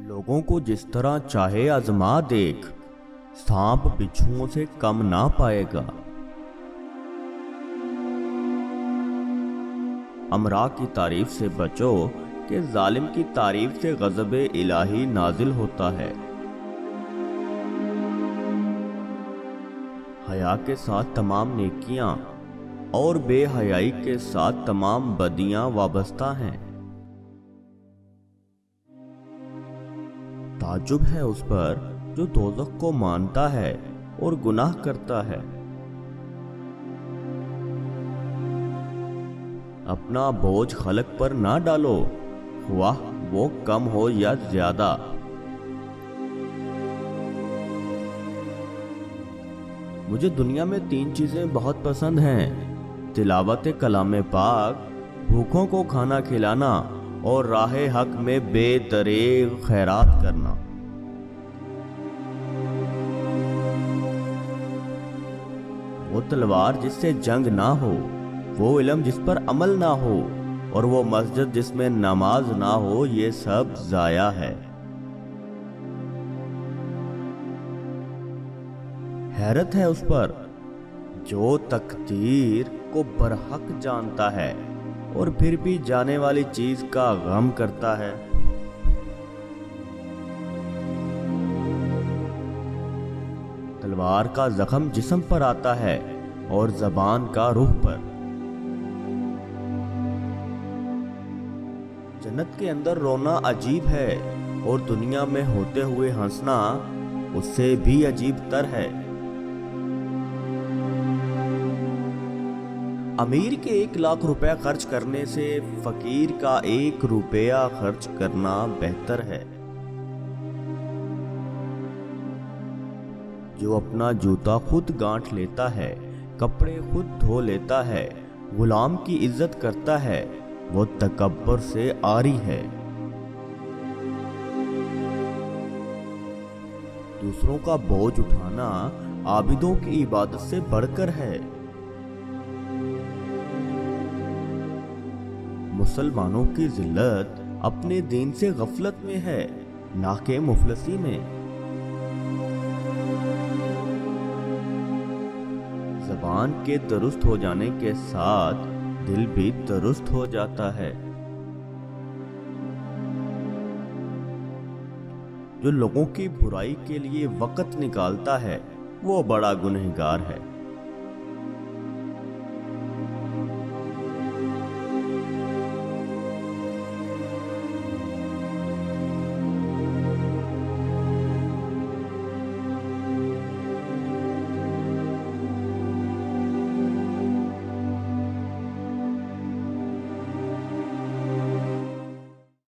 लोगों को जिस तरह चाहे आजमा देख, सांप बिच्छुओं से कम ना पाएगा। अमरा की तारीफ से बचो कि जालिम की तारीफ से गज़ब इलाही नाजिल होता है। हया के साथ तमाम नेकियां और बेहयाई के साथ तमाम बदियां वाबस्ता हैं। ताज्जुब है उस पर जो दोज़ख को मानता है और गुनाह करता है। अपना बोझ खलक पर ना डालो, वाह वो कम हो या ज्यादा। मुझे दुनिया में 3 चीजें बहुत पसंद हैं: तिलावत कलाम पाक, भूखों को खाना खिलाना और राहे हक में बेदरेग खैरात करना। वो तलवार जिससे जंग ना हो, वो इल्म जिस पर अमल ना हो और वो मस्जिद जिसमें नमाज ना हो, ये सब जाया है। हैरत है उस पर जो तकदीर को बरहक जानता है और फिर भी जाने वाली चीज का गम करता है। तलवार का जख्म जिस्म पर आता है और जबान का रूह पर। जन्नत के अंदर रोना अजीब है और दुनिया में होते हुए हंसना उससे भी अजीब तर है। अमीर के 1 लाख रुपया खर्च करने से फकीर का 1 रुपया खर्च करना बेहतर है। जो अपना जूता खुद गांठ लेता है, कपड़े खुद धो लेता है, गुलाम की इज्जत करता है, वो तकब्बर से आरी है। दूसरों का बोझ उठाना आबिदों की इबादत से बढ़कर है। मुसलमानों की जिल्लत अपने दीन से गफलत में है, ना कि मुफलसी में। ज़बान के दुरुस्त हो जाने के साथ दिल भी दुरुस्त हो जाता है। जो लोगों की बुराई के लिए वक़्त निकालता है, वो बड़ा गुनहगार है।